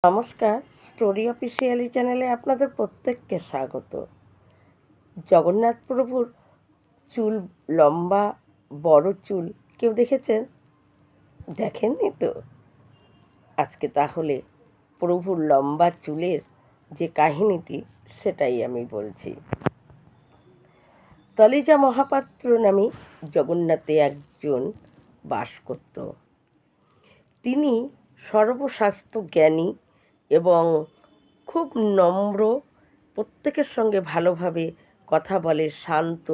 নমস্কার, story officially চ্যানেলে আপনাদের প্রত্যেককে স্বাগত। জগন্নাথ প্রভুর চুল লম্বা, বড় চুল কেউ দেখেছেন? দেখেননি তো? আজকে তাহলে প্রভুর লম্বা চুলের যে কাহিনীটি সেটাই আমি বলছি। তলিজা মহাপাত্র নামে জগন্নাথে একজন বাস করত। তিনি সর্বশাস্ত্র জ্ঞানী এবং খুব নম্র, প্রত্যেকের সঙ্গে ভালোভাবে কথা বলে, শান্ত,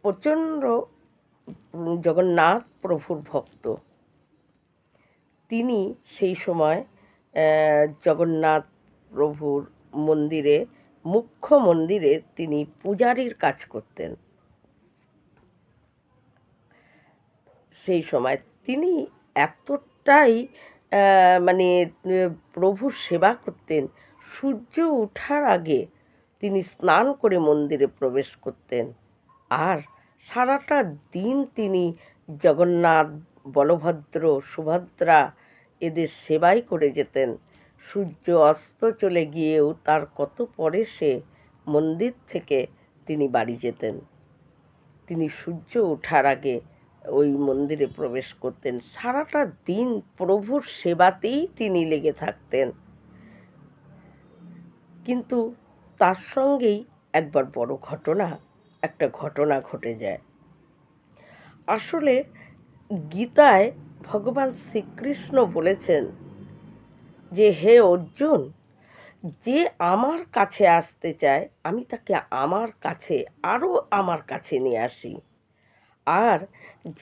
প্রচণ্ড জগন্নাথ প্রভুর ভক্ত। তিনি সেই সময় জগন্নাথ প্রভুর মন্দিরে, মুখ্য মন্দিরে তিনি পূজারীর কাজ করতেন। সেই সময় তিনি এতটাই মানে প্রভুর সেবা করতেন, সূর্য ওঠার আগে তিনি স্নান করে মন্দিরে প্রবেশ করতেন, আর সারাটা দিন তিনি জগন্নাথ, বলভদ্র, সুভদ্রা এদের সেবাই করে যেতেন। সূর্য অস্ত চলে গিয়েও তার কত পরে সে মন্দির থেকে তিনি বাড়ি যেতেন। তিনি সূর্য ওঠার আগে ওই মন্দিরে প্রবেশ করতেন। সারাটা দিন প্রভুর সেবাতেই তিনি লেগে থাকতেন। কিন্তু তার সঙ্গেই একবার বড় একটা ঘটনা ঘটে যায়। আসলে গীতায় ভগবান শ্রীকৃষ্ণ বলেছেন যে, হে অর্জুন, যে আমার কাছে আসতে চায় আমি তাকে আমার কাছে নিয়ে আসি, আর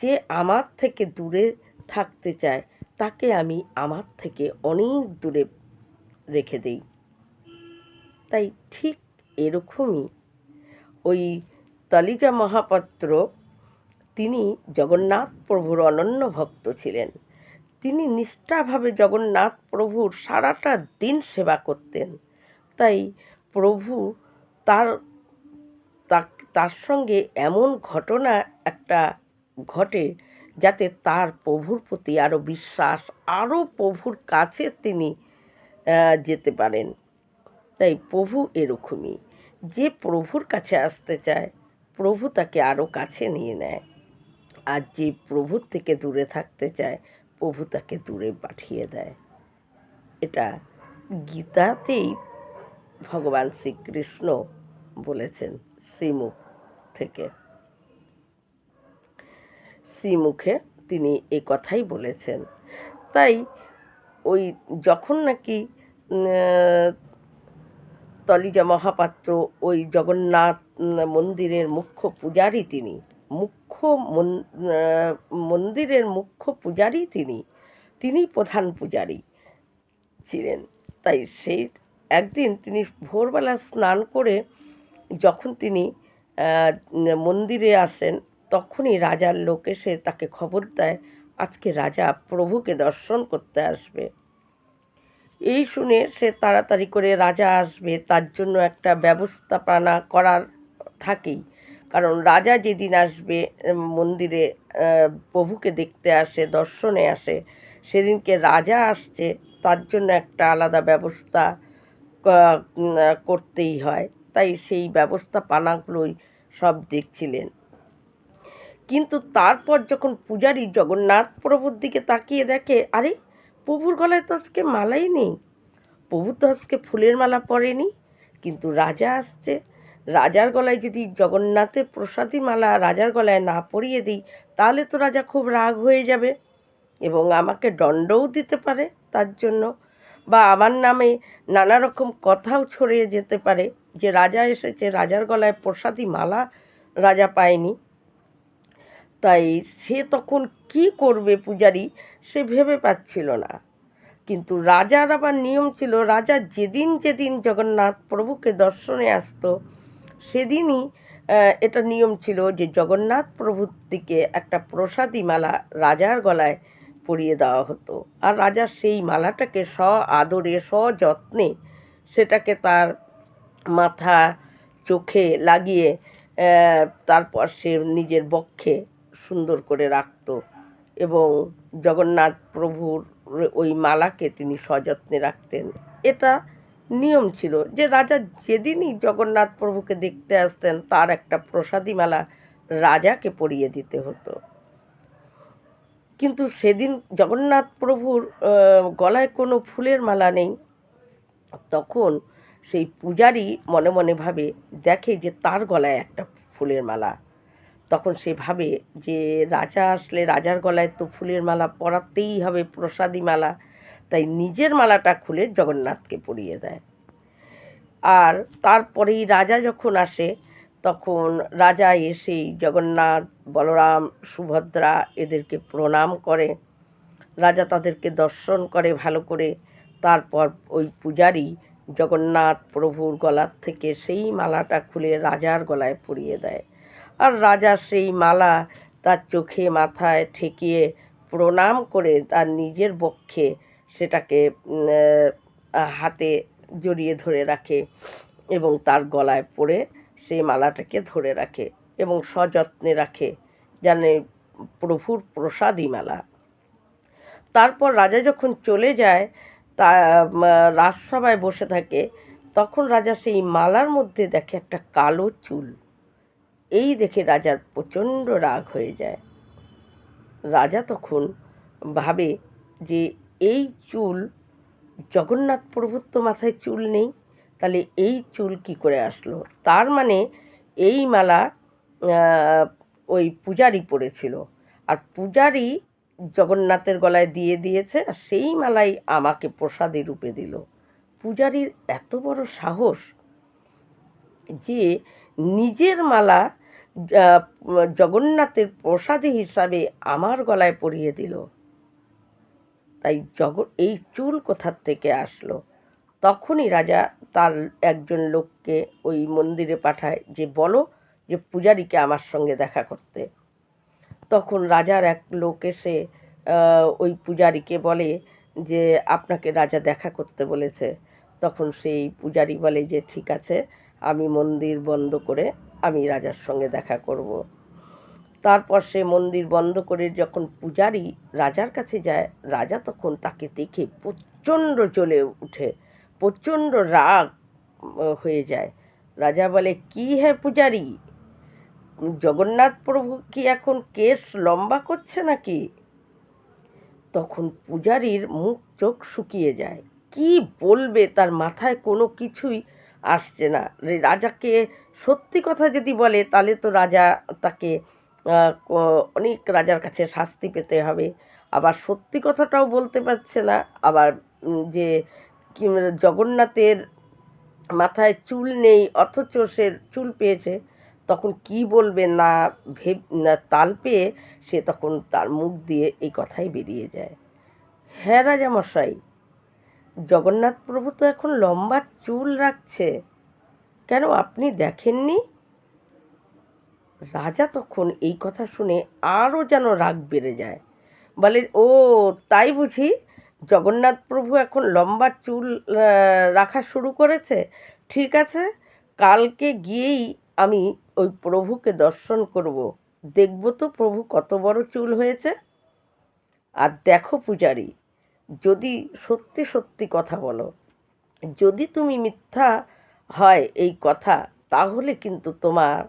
যে আমার থেকে দূরে থাকতে চায় তাকে আমি আমার থেকে অনেক দূরে রেখে দেই। তাই ঠিক এরকমই ওই তলিজা মহাপাত্র, তিনি জগন্নাথ প্রভুর অনন্য ভক্ত ছিলেন। তিনি নিষ্ঠাভাবে জগন্নাথ প্রভুর সারাটা দিন সেবা করতেন। তাই প্রভু তার তার সঙ্গে এমন ঘটনা একটা ঘটে যাতে তার প্রভুর প্রতি আরও বিশ্বাস, আরও প্রভুর কাছে তিনি যেতে পারেন। তাই প্রভু এরকমই, যে প্রভুর কাছে আসতে চায় প্রভু তাকে আরও কাছে নিয়ে নেয়, আর যে প্রভুর থেকে দূরে থাকতে চায় প্রভু তাকে দূরে পাঠিয়ে দেয়। এটা গীতাতেই ভগবান শ্রীকৃষ্ণ বলেছেন, শ্রীমুখে তিনি এ কথাই বলেছেন। তাই ওই যখন নাকি তলিজা মহাপাত্র ওই জগন্নাথ মন্দিরের মুখ্য পূজারী, মন্দিরের মুখ্য পূজারী তিনি প্রধান পূজারী ছিলেন। তাই সেই একদিন তিনি ভোরবেলা স্নান করে যখন তিনি মন্দিরে আসেন, তখনই রাজার লোক এসে তাকে খবর দেয় আজকে রাজা প্রভুকে দর্শন করতে আসবে। এই শুনে সে তাড়াতাড়ি করে, রাজা আসবে তার জন্য একটা ব্যবস্থাপনা করার থাকেই, কারণ রাজা যেদিন আসবে মন্দিরে প্রভুকে দেখতে আসে, দর্শনে আসে, সেদিনকে রাজা আসছে তার জন্য একটা আলাদা ব্যবস্থা করতেই হয়। তাই সেই ব্যবস্থাপনাগুলোই সব দেখছিলেন। কিন্তু তারপর যখন পূজারী জগন্নাথ প্রভুর দিকে তাকিয়ে দেখে, আরে প্রভুর গলায় তো আজকে মালাই নেই, প্রভু তো আজকে ফুলের মালা পরেনি, কিন্তু রাজা আসছে, রাজার গলায় যদি জগন্নাথের প্রসাদী মালা রাজার গলায় না পরিয়ে দিই তাহলে তো রাজা খুব রাগ হয়ে যাবে এবং আমাকে দণ্ডও দিতে পারে তার জন্য, বা আমার নামে নানা রকম কথাও ছড়িয়ে যেতে পারে যে রাজা এসেছে, রাজার গলায় প্রসাদী মালা রাজা পায়নি। তাই সে তখন কি করবে পূজারী, সে ভেবে পাচ্ছিল না। কিন্তু রাজার আবার নিয়ম ছিল, রাজা যেদিন যেদিন জগন্নাথ প্রভুকে দর্শনে আসতো সেদিনই এটা নিয়ম ছিল যে জগন্নাথ প্রভুর দিকে একটা প্রসাদী মালা রাজার গলায় পরিয়ে দেওয়া হতো, আর রাজা সেই মালাটাকে আদরে সযত্নে সেটাকে তার মাথা, চোখে লাগিয়ে তারপর সে নিজের বক্ষে সুন্দর করে রাখত এবং জগন্নাথ প্রভুর ওই মালাকে তিনি সযত্নে রাখতেন। এটা নিয়ম ছিল যে রাজা যেদিনই জগন্নাথ প্রভুকে দেখতে আসতেন তার একটা প্রসাদী মালা রাজাকে পরিয়ে দিতে হতো। কিন্তু সেদিন জগন্নাথ প্রভুর গলায় কোনো ফুলের মালা নেই। তখন সেই পূজারী মনে মনে ভাবে, দেখে যে তার গলায় একটা ফুলের মালা। তখন সে ভাবে যে রাজা আসলে রাজার গলায় তো ফুলের মালা পরাতেই হবে, প্রসাদী মালা। তাই নিজের মালাটা খুলে জগন্নাথকে পরিয়ে দেয়। আর তারপরেই রাজা যখন আসে তখন রাজা এসেই জগন্নাথ, বলরাম, সুভদ্রা এদেরকে প্রণাম করে। রাজা তাদেরকে দর্শন করে ভালো করে। তারপর ওই পূজারী জগন্নাথ প্রভুর গলার থেকে সেই মালাটা খুলে রাজার গলায় পরিয়ে দেয়। আর রাজা সেই মালা তার চোখে মাথায় ঠেকিয়ে প্রণাম করে তার নিজের বক্ষে সেটাকে হাতে জড়িয়ে ধরে রাখে এবং তার গলায় পরে সেই মালাটাকে ধরে রাখে এবং সযত্নে রাখে, জানে প্রভুর প্রসাদী মালা। তারপর রাজা যখন চলে যায়, তা রাজসভায় বসে থাকে, তখন রাজা সেই মালার মধ্যে দেখে একটা কালো চুল। এই দেখে রাজার প্রচণ্ড রাগ হয়ে যায়। রাজা তখন ভাবে যে এই চুল, জগন্নাথ প্রভুর তো মাথায় চুল নেই, তাহলে এই চুল কি করে আসলো? তার মানে এই মালা ওই পূজারী পড়েছিল, আর পূজারী জগন্নাথের গলায় দিয়ে দিয়েছে, আর সেই মালাই আমাকে প্রসাদী রূপে দিল। পূজারীর এত বড় সাহস যে নিজের মালা জগন্নাথের প্রসাদী হিসাবে আমার গলায় পরিয়ে দিল। তাই এই চুল কোথার থেকে আসলো? তখনই রাজা তার একজন লোককে ওই মন্দিরে পাঠায় যে বলো যে পূজারীকে আমার সঙ্গে দেখা করতে। তখন রাজার এক লোক এসে ওই পূজারীকে বলে যে আপনাকে রাজা দেখা করতে বলেছে। তখন সেই পূজারী বলে যে ঠিক আছে, আমি মন্দির বন্ধ করে আমি রাজার সঙ্গে দেখা করব। তারপর সে মন্দির বন্ধ করে যখন পূজারী রাজার কাছে যায়, রাজা তখন তাকে দেখে প্রচণ্ড জ্বলে উঠে, প্রচণ্ড রাগ হয়ে যায়। রাজা বলে, কি হে পূজারী, জগন্নাথ প্রভু কি এখন কেশ লম্বা করছে নাকি? তখন পূজারীর মুখ চোখ শুকিয়ে যায়, কি বলবে তার মাথায় কোনো কিছুই আসছে না। রাজাকে সত্যি কথা যদি বলে তাহলে তো রাজা তাকে অনেক রাজার কাছে শাস্তি পেতে হবে। আবার সত্যি কথাটাও বলতে পারছে না, আবার যে জগন্নাথের মাথায় চুল নেই অথচ সে চুল পেয়েছে, তখন কি বলবে না না তাল পেয়ে সে তখন তার মুখ দিয়ে এই কথাই বেরিয়ে যায়, হ্যাঁ রাজামশাই, জগন্নাথ প্রভু তো এখন লম্বা চুল রাখছে, কেন আপনি দেখেননি? রাজা তখন এই কথা শুনে আরও যেন রাগ বেড়ে যায়, বলে ও তাই বুঝি, জগন্নাথ প্রভু এখন লম্বা চুল রাখা শুরু করেছে, ঠিক আছে, কালকে গিয়েই আমি ওই প্রভুকে দর্শন করব, দেখব তো প্রভু কত বড় চুল হয়েছে। আর দেখো পূজারী, যদি সত্যি সত্যি কথা বলো, যদি তুমি মিথ্যা হয় এই কথা, তাহলে কিন্তু তোমার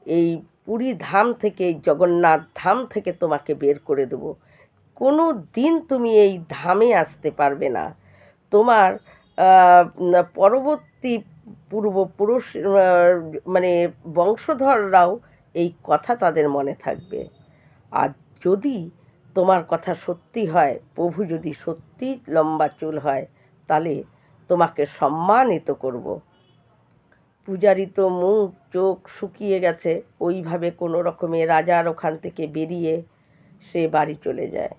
এই পুরী ধাম থেকে, জগন্নাথ ধাম থেকে তোমাকে বের করে দেবো, কোনো দিন তুমি এই ধামে আসতে পারবে না। তোমার পরবর্তী পূর্বপুরুষ মানে বংশধররাও এই কথা তাদের মনে থাকবে। আর যদি তোমার কথা সত্যি হয়, প্রভু যদি সত্যি লম্বা চুল হয়, তাহলে তোমাকে সম্মানিত করব। পূজারী তো মুখ চোখ শুকিয়ে গেছে, ওইভাবে কোনো রকমে রাজার ওখান থেকে বেরিয়ে সে বাড়ি চলে যায়।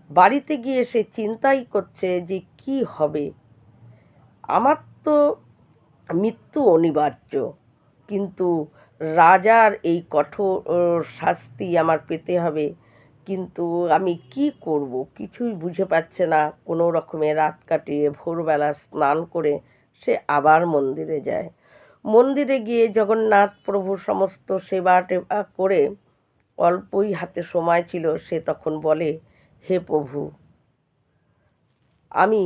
বাড়িতে গিয়ে সে চিন্তাই করছে যে কি হবে, আমার তো মৃত্যু অনিবার্য, কিন্তু রাজার এই কঠোর শাস্তি আমার পেতে হবে, কিন্তু আমি কি করব কিছুই বুঝে পাচ্ছে না। কোনো রকমে রাত কাটিয়ে ভোরবেলা স্নান করে সে আবার মন্দিরে যায়। মন্দিরে গিয়ে জগন্নাথ প্রভুর সমস্ত সেবা টেবা করে অল্পই হাতে সময় ছিল, সে তখন বলে, হে প্রভু, আমি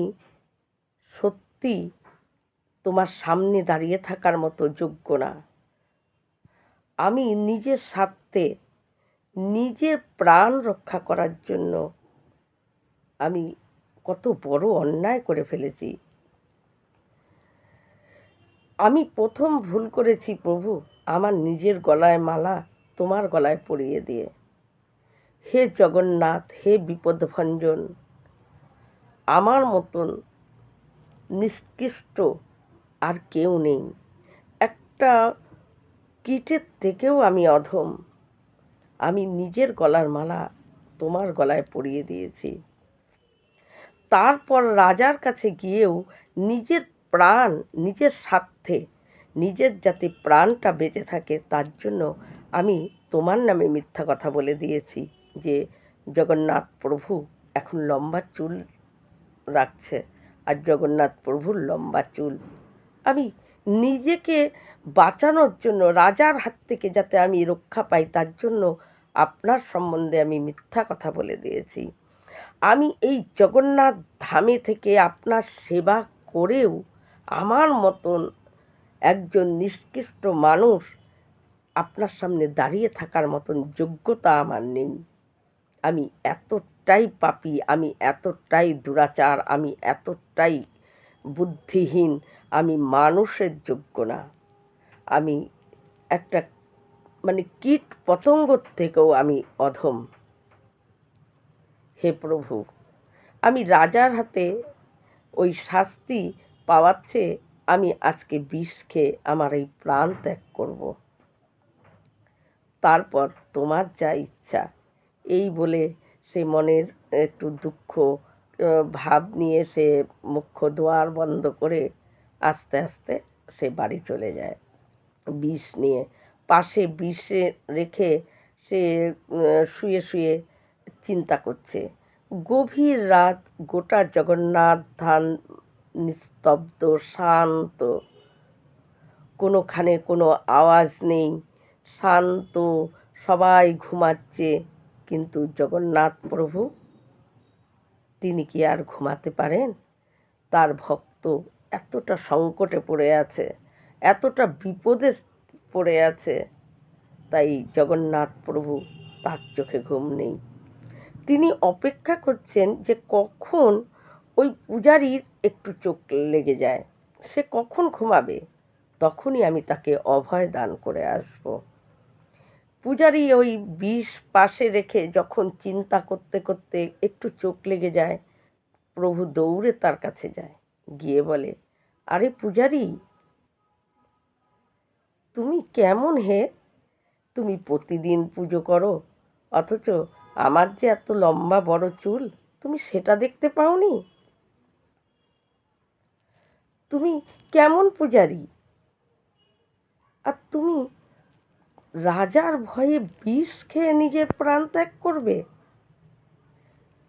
সত্যি তোমার সামনে দাঁড়িয়ে থাকার মতো যোগ্য না। আমি নিজের স্বার্থে, নিজের প্রাণ রক্ষা করার জন্য আমি কত বড় অন্যায় করে ফেলেছি। আমি প্রথম ভুল করেছি প্রভু, আমার নিজের গলায় মালা তোমার গলায় পরিয়ে দিয়ে। হে জগন্নাথ, হে বিপদভঞ্জন, আমার মতন নিষ্কৃষ্ট আর কেউ নেই। একটা কীটের থেকেও আমি অধম। আমি নিজের গলার মালা তোমার গলায় পরিয়ে দিয়েছি। তারপর রাজার কাছে গিয়েও নিজের প্রাণ, নিজের স্বার্থে, নিজের যাতে প্রাণটা বেঁচে থাকে তার জন্য আমি তোমার নামে মিথ্যা কথা বলে দিয়েছি যে জগন্নাথ প্রভু এখন লম্বা চুল রাখছে, আর জগন্নাথ প্রভুর লম্বা চুল। আমি নিজেকে বাঁচানোর জন্য, রাজার হাত থেকে যাতে আমি রক্ষা পাই তার জন্য আপনার সম্বন্ধে আমি মিথ্যা কথা বলে দিয়েছি। আমি এই জগন্নাথ ধামে থেকে আপনার সেবা করেও আমার মতন একজন নিষ্কৃষ্ট মানুষ আপনার সামনে দাঁড়িয়ে থাকার মতন যোগ্যতা আমার নেই। আমি এতটাই পাপী, আমি এতটাই দুরাচার, আমি এতটাই বুদ্ধিহীন, আমি মানুষের যোগ্য না। আমি একটা কীট পতঙ্গর থেকেও আমি অধম। হে প্রভু, আমি রাজার হাতে ওই শাস্তি পাওয়ার চেয়ে আমি আজকে বিষ খেয়ে আমার এই প্রাণ ত্যাগ করব। তারপর তোমার যা ইচ্ছা, এই বলে সে মনের একটু দুঃখ ভাব নিয়ে সে মুখ্য দুয়ার বন্ধ করে আস্তে আস্তে সে বাড়ি চলে যায় বিষ নিয়ে। পাশে বিষে রেখে সে শুয়ে শুয়ে চিন্তা করছে। গভীর রাত, গোটা জগন্নাথ ধাম নিস্তব্ধ, শান্ত, কোনোখানে কোনো আওয়াজ নেই, শান্ত, সবাই ঘুমাচ্ছে। কিন্তু জগন্নাথ প্রভু, তিনি কি আর ঘুমাতে পারেন? তার ভক্ত এতটা সংকটে পড়ে আছে, এতটা বিপদে পড়ে আছে, তাই জগন্নাথ প্রভু, তার চোখে ঘুম নেই। তিনি অপেক্ষা করছেন যে কখন ওই পূজারীর একটু চোখ লেগে যায়, সে কখন ঘুমাবে, তখনই আমি তাকে অভয় দান করে আসব। পূজারী ওই বিষ পাশে রেখে যখন চিন্তা করতে করতে একটু চোখ লেগে যায়, প্রভু দৌড়ে তার কাছে যায়, গিয়ে বলে, আরে পূজারী, তুমি কেমন হে? তুমি প্রতিদিন পুজো করো, অথচ আমার যে এত লম্বা বড় চুল, তুমি সেটা দেখতে পাওনি? তুমি কেমন পূজারী? আর তুমি রাজার ভয়ে বিষ খেয়ে নিজের প্রাণ ত্যাগ করবে?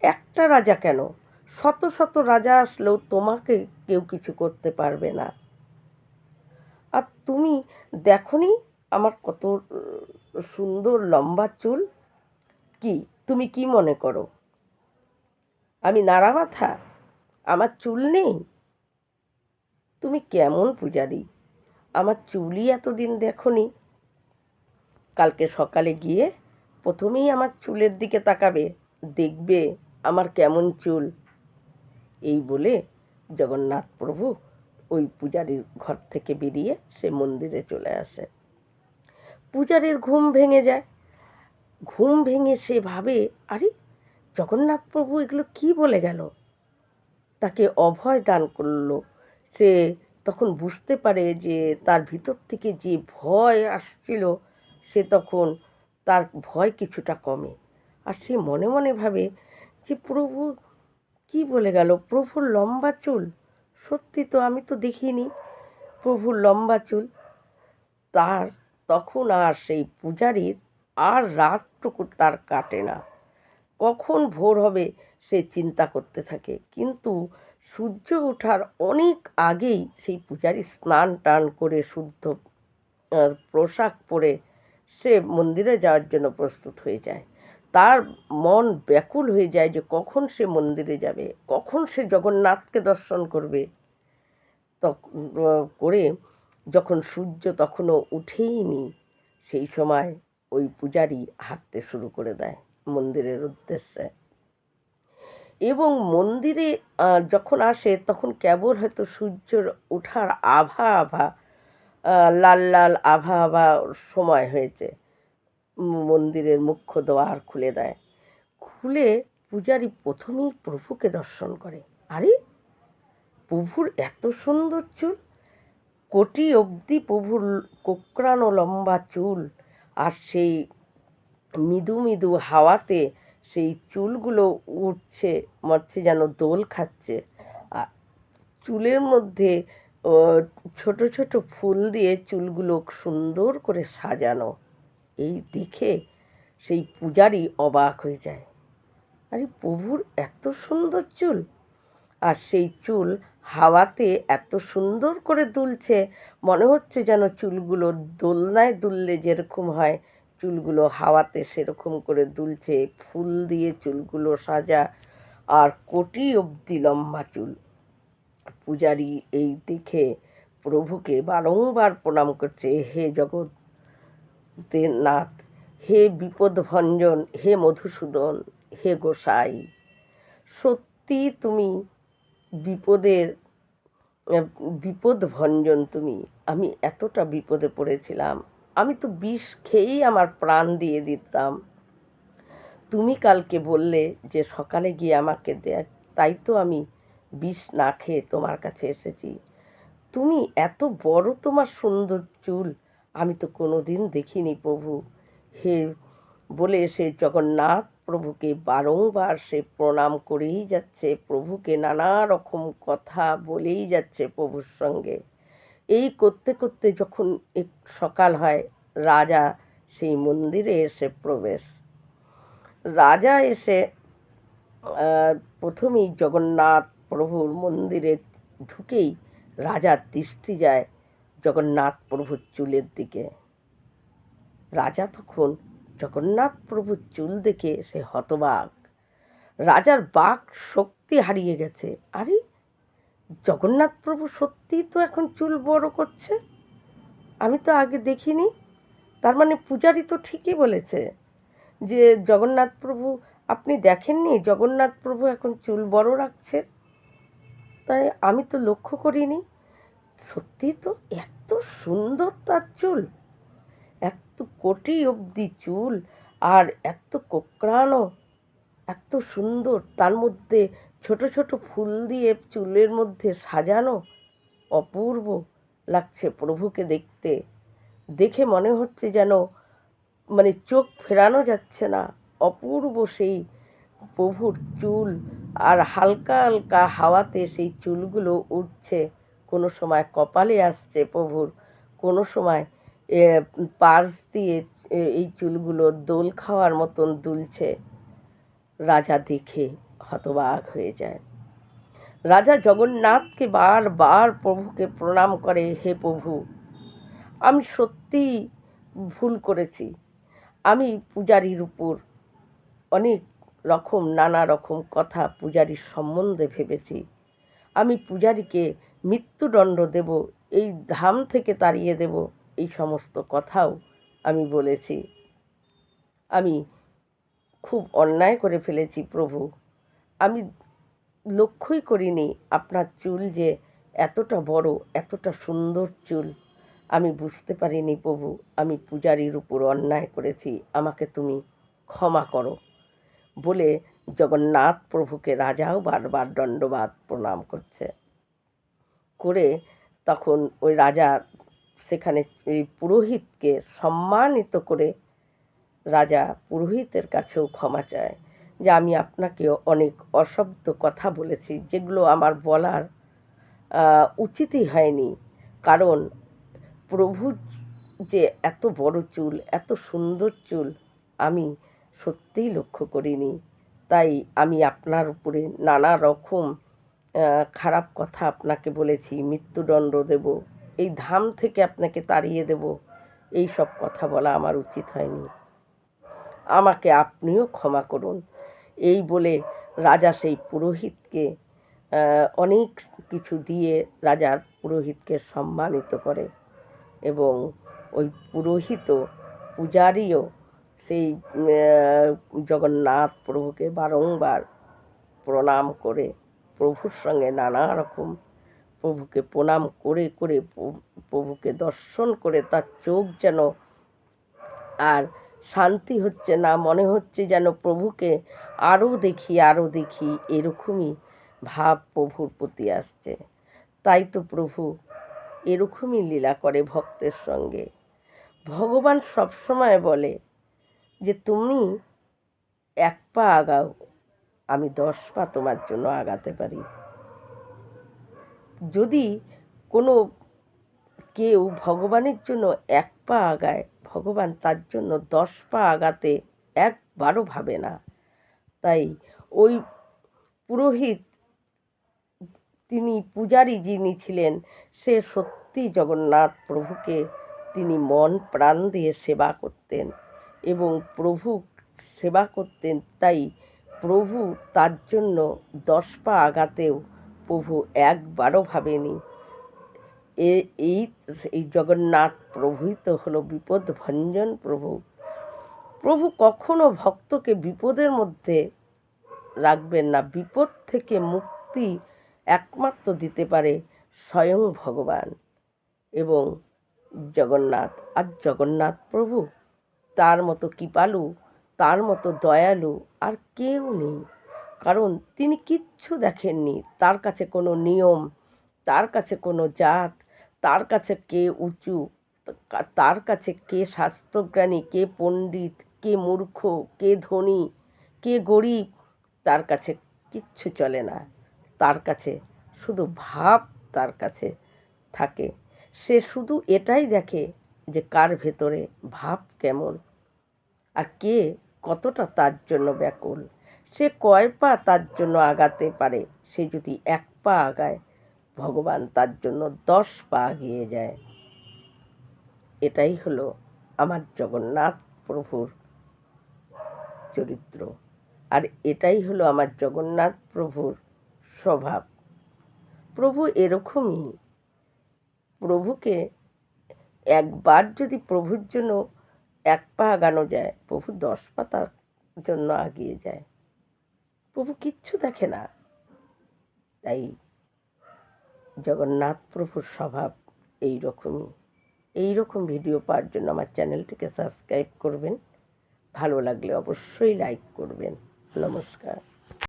একটা রাজা কেন, শত শত রাজা আসলেও তোমাকে কেউ কিছু করতে পারবে না। আর তুমি দেখোনি আমার কত সুন্দর লম্বা চুল? কি তুমি কি মনে করো আমি নাড়া মাথা, আমার চুল নেই? তুমি কেমন পূজারী, আমার চুলই এতদিন দেখোনি? কালকে সকালে গিয়ে প্রথমেই আমার চুলের দিকে তাকাবে, দেখবে আমার কেমন চুল। এই বলে জগন্নাথ প্রভু ওই পূজারীর ঘর থেকে বেরিয়ে সে মন্দিরে চলে আসে। পূজারীর ঘুম ভেঙে যায়। ঘুম ভেঙে সে ভাবে, আরে জগন্নাথ প্রভু এগুলো কি বলে গেল, তাকে অভয় দান করলো। সে তখন বুঝতে পারে যে তার ভিতর থেকে যে ভয় আসছিল, সে তখন তার ভয় কিছুটা কমে। আর সে মনে মনে ভাবে যে প্রভু কি বলে গেল, প্রভুর লম্বা চুল, সত্যি তো, আমি তো দেখিনি প্রভুর লম্বা চুল। তার তখন আর সেই পূজারীর আর রাতটুকু তার কাটে না। কখন ভোর হবে সে চিন্তা করতে থাকে, কিন্তু সূর্য ওঠার অনেক আগেই সেই পূজারী স্নান টান করে শুদ্ধ পোশাক পরে সে মন্দিরে যাওয়ার জন্য প্রস্তুত হয়ে যায়। তার মন ব্যাকুল হয়ে যায় যে কখন সে মন্দিরে যাবে, কখন সে জগন্নাথকে দর্শন করবে। করে যখন সূর্য তখনও উঠেইনি, সেই সময় ওই পূজারী হাঁটতে শুরু করে দেয় মন্দিরের উদ্দেশ্যে। এবং মন্দিরে যখন আসে তখন কেবল হয়তো সূর্যের ওঠার আভা লাল লাল আভা সময় হয়েছে। মন্দিরের মুখ্য দ্বার খুলে দেয়। খুলে পূজারী প্রথমেই প্রভুকে দর্শন করে। আরে, প্রভুর এত সুন্দর চুল, কোটি অবধি প্রভুর কোঁকড়ানো লম্বা চুল, আর সেই মৃদু মৃদু হাওয়াতে সেই চুলগুলো উঠছে, মরছে যেন দোল খাচ্ছে। আর চুলের মধ্যে ছোট ছোট ফুল দিয়ে চুলগুলো সুন্দর করে সাজানো। এই দেখে সেই পূজারী অবাক হয়ে যায়। আরে, প্রভুর এত সুন্দর চুল, আর সেই চুল হাওয়াতে এত সুন্দর করে দুলছে, মনে হচ্ছে যেন চুলগুলো দোলনায় দুললে যেরকম হয় চুলগুলো হাওয়াতে সেরকম করে দুলছে। ফুল দিয়ে চুলগুলো সাজা, আর কোটি অবধি লম্বা চুল। পূজারী এই দেখে প্রভুকে বারংবার প্রণাম করছে, হে জগতের নাথ, হে বিপদ ভঞ্জন, হে মধুসূদন, হে গোসাই, সত্যি তুমি বিপদ ভঞ্জন তুমি। আমি এতটা বিপদে পড়েছিলাম, আমি তো বিষ খেয়েই আমার প্রাণ দিয়ে দিতাম। তুমি কালকে বললে যে সকালে গিয়ে আমাকে দেখ, তাই তো আমি বিষ না খেয়ে তোমার কাছে এসেছি। তুমি এত বড় তোমার সুন্দর চুল আমি তো কোনোদিন দেখিনি প্রভু। হে বলে সে জগন্নাথ প্রভুকে বারংবার সে প্রণাম করেই যাচ্ছে, প্রভুকে নানা রকম কথা বলেই যাচ্ছে প্রভুর সঙ্গে। এই করতে করতে যখন সকাল হয়, রাজা সেই মন্দিরে এসে প্রবেশ। রাজা এসে প্রথমেই জগন্নাথ প্রভুর মন্দিরে ঢুকেই রাজার দৃষ্টি যায় জগন্নাথ প্রভুর চুলের দিকে। রাজা তখন জগন্নাথ প্রভুর চুল দেখে সে হতবাক। রাজার বাক শক্তি হারিয়ে গেছে। আরে, জগন্নাথ প্রভু সত্যিই তো এখন চুল বড় করছে, আমি তো আগে দেখিনি। তার মানে পূজারী তো ঠিকই বলেছে যে জগন্নাথ প্রভু, আপনি দেখেননি জগন্নাথ প্রভু এখন চুল বড় রাখছে? তাই আমি তো লক্ষ্য করিনি। সত্যি তো এত সুন্দর তার চুল, এত কোটি অবধি চুল, আর এত কোঁকড়ানো, এত সুন্দর, তার মধ্যে ছোট ছোট ফুল দিয়ে চুলের মধ্যে সাজানো। অপূর্ব লাগছে প্রভুকে দেখতে। দেখে মনে হচ্ছে যেন মানে চোখ ফেরানো যাচ্ছে না। অপূর্ব সেই প্রভুর চুল, আর হালকা হালকা হাওয়াতে সেই চুলগুলো উঠছে। কোনো সময় কপালে আসছে প্রভুর, কোনো সময় পার্স দিয়ে এই চুলগুলো দোল খাওয়ার মতন দুলছে। রাজা দেখে হতবাক হয়ে যায়। রাজা জগন্নাথকে বারবার প্রভুকে প্রণাম করে, হে প্রভু, আমি সত্যিই ভুল করেছি। আমি পূজারীর উপর অনেক রকম নানা রকম কথা পূজারীর সম্বন্ধে ভেবেছি। আমি পূজারীকে মৃত্যুদণ্ড দেব, এই ধাম থেকে তাড়িয়ে দেব, এই সমস্ত কথাও আমি বলেছি। আমি খুব অন্যায় করে ফেলেছি প্রভু। আমি লক্ষ্যই করিনি আপনার চুল যে এতটা বড়, এতটা সুন্দর চুল। আমি বুঝতে পারিনি প্রভু, আমি পূজারীর উপর অন্যায় করেছি, আমাকে তুমি ক্ষমা করো বলে জগন্নাথ প্রভুকে রাজাও বারবার দণ্ডবাদ প্রণাম করছে। করে তখন ওই রাজা সেখানে এই পুরোহিতকে সম্মানিত করে রাজা পুরোহিতের কাছেও ক্ষমা চায় যে আমি আপনাকে অনেক অশব্দ কথা বলেছি, যেগুলো আমার বলার উচিতই হয়নি। কারণ প্রভুর যে এত বড় চুল, এত সুন্দর চুল, আমি সত্যিই লক্ষ্য করিনি। তাই আমি আপনার উপরে নানা রকম খারাপ কথা আপনাকে বলেছি, মৃত্যুদণ্ড দেব, এই ধাম থেকে আপনাকে তাড়িয়ে দেব, এই সব কথা বলা আমার উচিত হয়নি। আমাকে আপনিও ক্ষমা করুন। এই বলে রাজা সেই পুরোহিতকে অনেক কিছু দিয়ে রাজার পুরোহিতকে সম্মানিত করে এবং ওই পুরোহিতও পূজারীও সেই জগন্নাথ প্রভুকে বারংবার প্রণাম করে প্রভুর সঙ্গে নানা রকম প্রভুকে প্রণাম করে করে প্রভুকে দর্শন করে তার চোখ যেন আর শান্তি হচ্ছে না, মনে হচ্ছে যেন প্রভুকে আরও দেখি এরকমই ভাব প্রভুর প্রতি আসছে। তাই তো প্রভু এরকমই লীলা করে ভক্তের সঙ্গে। ভগবান সবসময় বলে যে তুমি এক পা আগাও, আমি 10 পা তোমার জন্য আগাতে পারি। যদি কোনো কেউ ভগবানের জন্য এক পা আগায়, ভগবান তার জন্য 10 পা আগাতে একবারও ভাবে না। তাই ওই পুরোহিত, তিনি পূজারী যিনি ছিলেন, সে সত্যি জগন্নাথ প্রভুকে তিনি মন প্রাণ দিয়ে সেবা করতেন এবং প্রভু সেবা করতেন। তাই প্রভু তার জন্য 10 পা আগাতেও প্রভু একবারও ভাবেনি। এই এই জগন্নাথ প্রভুই তো হলো বিপদ ভঞ্জন প্রভু। প্রভু কখনো ভক্তকে বিপদের মধ্যে রাখবেন না। বিপদ থেকে মুক্তি একমাত্র দিতে পারে স্বয়ং ভগবান এবং জগন্নাথ। আর জগন্নাথ প্রভু তার মতো কৃপালু, তার মতো দয়ালু আর কেউ নেই। কারণ তিনি কিচ্ছু দেখেননি। তার কাছে কোনো নিয়ম, তার কাছে কোনো জাত, তার কাছে কে উঁচু, তার কাছে কে শাস্ত্রজ্ঞানী, কে পণ্ডিত, কে মূর্খ, কে ধনী, কে গরিব, তার কাছে কিচ্ছু চলে না। তার কাছে শুধু ভাব তার কাছে থাকে। সে শুধু এটাই দেখে যে কার ভেতরে ভাব কেমন আর কে কতটা তার জন্য ব্যাকুল। সে কয় পা তার জন্য আগাতে পারে। সে যদি 1 পা আগায়, ভগবান তার জন্য 10 পা এগিয়ে যায়। এটাই হলো আমার জগন্নাথ প্রভুর চরিত্র, আর এটাই হলো আমার জগন্নাথ প্রভুর স্বভাব। প্রভু এরকমই। প্রভুকে একবার যদি প্রভুর জন্য 1 পা আগানো যায়, প্রভু 10 পা তার জন্য এগিয়ে যায়। প্রভু কিচ্ছু দেখে না। তাই জগন্নাথ প্রভুর স্বভাব এইরকমই। এইরকম ভিডিও পাওয়ার জন্য আমার চ্যানেলটিকে সাবস্ক্রাইব করবেন। ভালো লাগলে অবশ্যই লাইক করবেন। নমস্কার।